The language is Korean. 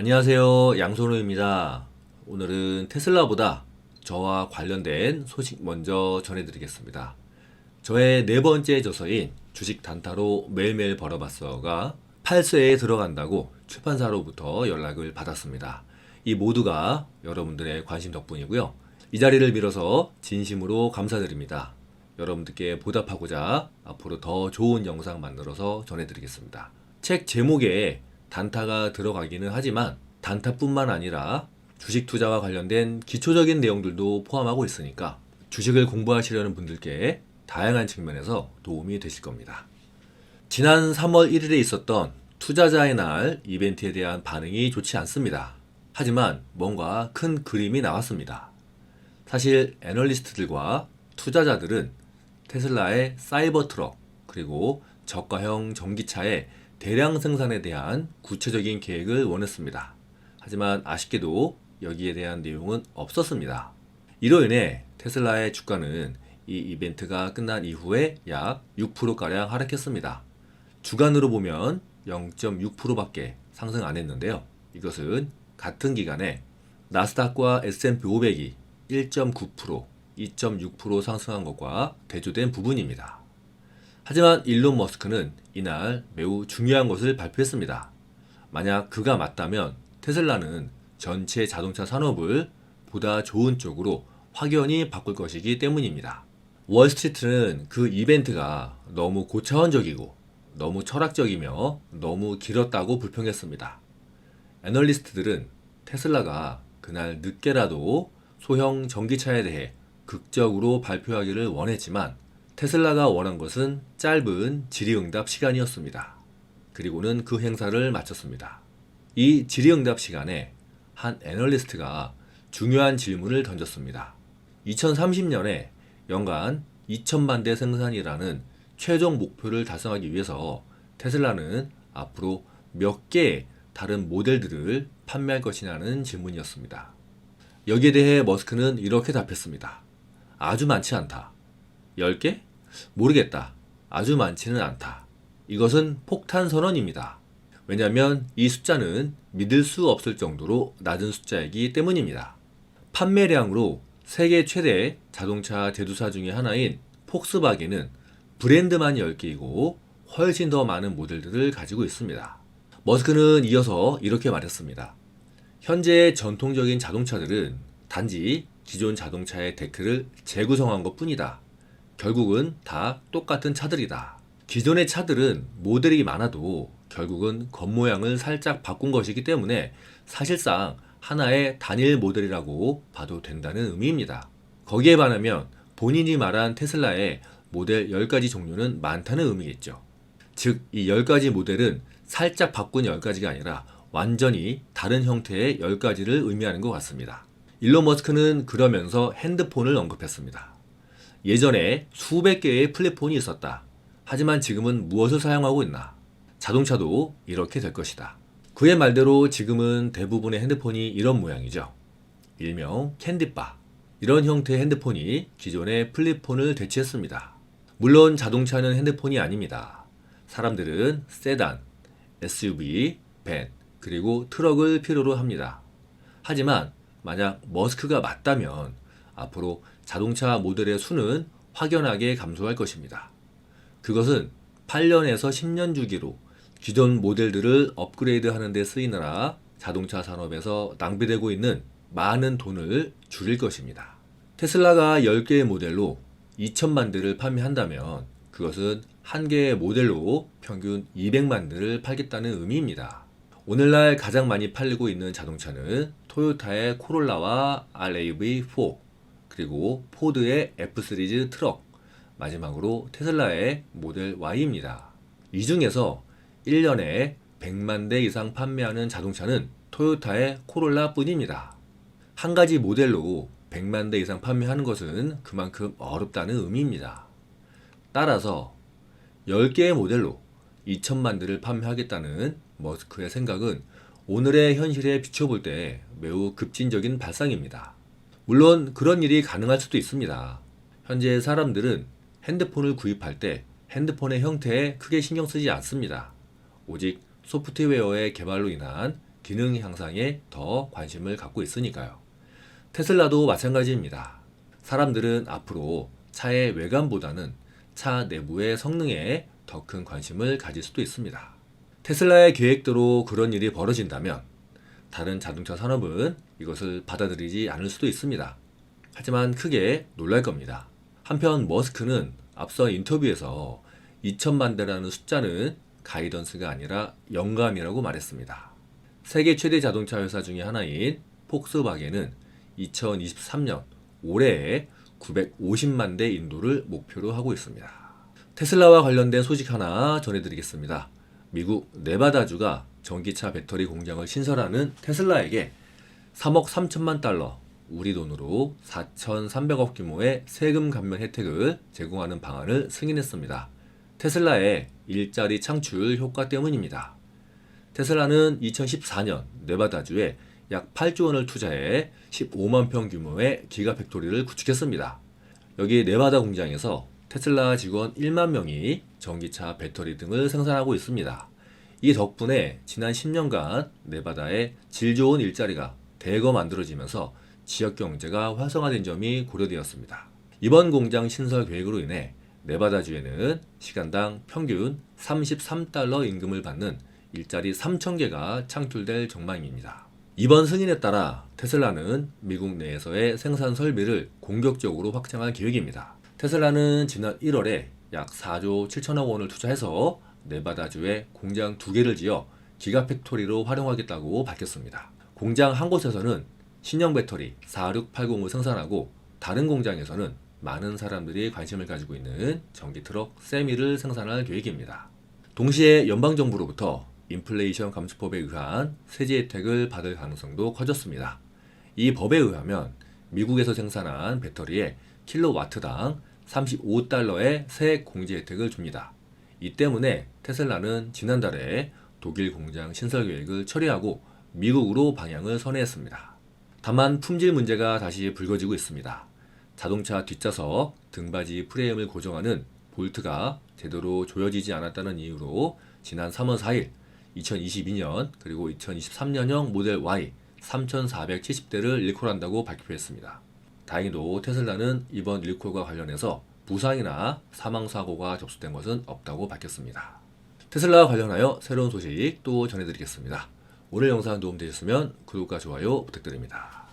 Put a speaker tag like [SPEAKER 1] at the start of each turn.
[SPEAKER 1] 안녕하세요. 양선호입니다. 오늘은 테슬라보다 저와 관련된 소식 먼저 전해드리겠습니다. 저의 네 번째 저서인 주식 단타로 매일매일 벌어봤어가 8쇄에 들어간다고 출판사로부터 연락을 받았습니다. 이 모두가 여러분들의 관심 덕분이고요. 이 자리를 빌어서 진심으로 감사드립니다. 여러분들께 보답하고자 앞으로 더 좋은 영상 만들어서 전해드리겠습니다. 책 제목에 단타가 들어가기는 하지만 단타뿐만 아니라 주식 투자와 관련된 기초적인 내용들도 포함하고 있으니까 주식을 공부하시려는 분들께 다양한 측면에서 도움이 되실 겁니다. 지난 3월 1일에 있었던 투자자의 날 이벤트에 대한 반응이 좋지 않습니다. 하지만 뭔가 큰 그림이 나왔습니다. 사실 애널리스트들과 투자자들은 테슬라의 사이버 트럭 그리고 저가형 전기차의 대량 생산에 대한 구체적인 계획을 원했습니다. 하지만 아쉽게도 여기에 대한 내용은 없었습니다. 이로 인해 테슬라의 주가는 이 이벤트가 끝난 이후에 약 6%가량 하락했습니다. 주간으로 보면 0.6%밖에 상승 안 했는데요. 이것은 같은 기간에 나스닥과 S&P 500이 1.9%, 2.6% 상승한 것과 대조된 부분입니다. 하지만 일론 머스크는 이날 매우 중요한 것을 발표했습니다. 만약 그가 맞다면 테슬라는 전체 자동차 산업을 보다 좋은 쪽으로 확연히 바꿀 것이기 때문입니다. 월스트리트는 그 이벤트가 너무 고차원적이고 너무 철학적이며 너무 길었다고 불평했습니다. 애널리스트들은 테슬라가 그날 늦게라도 소형 전기차에 대해 극적으로 발표하기를 원했지만 테슬라가 원한 것은 짧은 질의응답 시간이었습니다. 그리고는 그 행사를 마쳤습니다. 이 질의응답 시간에 한 애널리스트가 중요한 질문을 던졌습니다. 2030년에 연간 2천만 대 생산이라는 최종 목표를 달성하기 위해서 테슬라는 앞으로 몇 개의 다른 모델들을 판매할 것이냐는 질문이었습니다. 여기에 대해 머스크는 이렇게 답했습니다. 아주 많지 않다. 10개? 모르겠다. 아주 많지는 않다. 이것은 폭탄 선언입니다. 왜냐하면 이 숫자는 믿을 수 없을 정도로 낮은 숫자이기 때문입니다. 판매량으로 세계 최대 자동차 제조사 중에 하나인 폭스바겐은 브랜드만 10개이고 훨씬 더 많은 모델들을 가지고 있습니다. 머스크는 이어서 이렇게 말했습니다. 현재의 전통적인 자동차들은 단지 기존 자동차의 데크를 재구성한 것 뿐이다. 결국은 다 똑같은 차들이다. 기존의 차들은 모델이 많아도 결국은 겉모양을 살짝 바꾼 것이기 때문에 사실상 하나의 단일 모델이라고 봐도 된다는 의미입니다. 거기에 반하면 본인이 말한 테슬라의 모델 10가지 종류는 많다는 의미겠죠. 즉, 이 10가지 모델은 살짝 바꾼 10가지가 아니라 완전히 다른 형태의 10가지를 의미하는 것 같습니다. 일론 머스크는 그러면서 핸드폰을 언급했습니다. 예전에 수백 개의 플랫폰이 있었다. 하지만 지금은 무엇을 사용하고 있나? 자동차도 이렇게 될 것이다. 그의 말대로 지금은 대부분의 핸드폰이 이런 모양이죠. 일명 캔디바. 이런 형태의 핸드폰이 기존의 플립폰을 대체했습니다. 물론 자동차는 핸드폰이 아닙니다. 사람들은 세단, SUV, 밴, 그리고 트럭을 필요로 합니다. 하지만 만약 머스크가 맞다면 앞으로 자동차 모델의 수는 확연하게 감소할 것입니다. 그것은 8년에서 10년 주기로 기존 모델들을 업그레이드 하는 데 쓰이느라 자동차 산업에서 낭비되고 있는 많은 돈을 줄일 것입니다. 테슬라가 10개의 모델로 2천만 대를 판매한다면 그것은 한 개의 모델로 평균 200만 대를 팔겠다는 의미입니다. 오늘날 가장 많이 팔리고 있는 자동차는 토요타의 코롤라와 RAV4, 그리고 포드의 F 시리즈 트럭, 마지막으로 테슬라의 모델 Y입니다. 이 중에서 1년에 100만 대 이상 판매하는 자동차는 토요타의 코롤라 뿐입니다. 한 가지 모델로 100만 대 이상 판매하는 것은 그만큼 어렵다는 의미입니다. 따라서 10개의 모델로 2천만 대를 판매하겠다는 머스크의 생각은 오늘의 현실에 비춰볼 때 매우 급진적인 발상입니다. 물론 그런 일이 가능할 수도 있습니다. 현재 사람들은 핸드폰을 구입할 때 핸드폰의 형태에 크게 신경 쓰지 않습니다. 오직 소프트웨어의 개발로 인한 기능 향상에 더 관심을 갖고 있으니까요. 테슬라도 마찬가지입니다. 사람들은 앞으로 차의 외관보다는 차 내부의 성능에 더 큰 관심을 가질 수도 있습니다. 테슬라의 계획대로 그런 일이 벌어진다면 다른 자동차 산업은 이것을 받아들이지 않을 수도 있습니다. 하지만 크게 놀랄 겁니다. 한편 머스크는 앞서 인터뷰에서 2천만 대라는 숫자는 가이던스가 아니라 영감이라고 말했습니다. 세계 최대 자동차 회사 중에 하나인 폭스바겐은 2023년 올해에 950만 대 인도를 목표로 하고 있습니다. 테슬라와 관련된 소식 하나 전해드리겠습니다. 미국 네바다주가 전기차 배터리 공장을 신설하는 테슬라에게 3억 3천만 달러, 우리 돈으로 4,300억 규모의 세금 감면 혜택을 제공하는 방안을 승인했습니다. 테슬라의 일자리 창출 효과 때문입니다. 테슬라는 2014년 네바다주에 약 8조 원을 투자해 15만 평 규모의 기가팩토리를 구축했습니다. 여기 네바다 공장에서 테슬라 직원 1만 명이 전기차 배터리 등을 생산하고 있습니다. 이 덕분에 지난 10년간 네바다에 질 좋은 일자리가 대거 만들어지면서 지역 경제가 활성화된 점이 고려되었습니다. 이번 공장 신설 계획으로 인해 네바다주에는 시간당 평균 33달러 임금을 받는 일자리 3,000개가 창출될 전망입니다. 이번 승인에 따라 테슬라는 미국 내에서의 생산 설비를 공격적으로 확장할 계획입니다. 테슬라는 지난 1월에 약 4조 7천억 원을 투자해서 네바다주에 공장 2개를 지어 기가팩토리로 활용하겠다고 밝혔습니다. 공장 한 곳에서는 신형 배터리 4680을 생산하고 다른 공장에서는 많은 사람들이 관심을 가지고 있는 전기 트럭 세미를 생산할 계획입니다. 동시에 연방정부로부터 인플레이션 감축법에 의한 세제 혜택을 받을 가능성도 커졌습니다. 이 법에 의하면 미국에서 생산한 배터리에 킬로와트당 35달러의 세액 공제 혜택을 줍니다. 이 때문에 테슬라는 지난달에 독일 공장 신설 계획을 처리하고 미국으로 방향을 선회했습니다. 다만 품질 문제가 다시 불거지고 있습니다. 자동차 뒷좌석 등받이 프레임을 고정하는 볼트가 제대로 조여지지 않았다는 이유로 지난 3월 4일 2022년 그리고 2023년형 모델 Y 3,470대를 리콜한다고 발표했습니다. 다행히도 테슬라는 이번 리콜과 관련해서 부상이나 사망사고가 접수된 것은 없다고 밝혔습니다. 테슬라와 관련하여 새로운 소식 또 전해드리겠습니다. 오늘 영상 도움되셨으면 구독과 좋아요 부탁드립니다.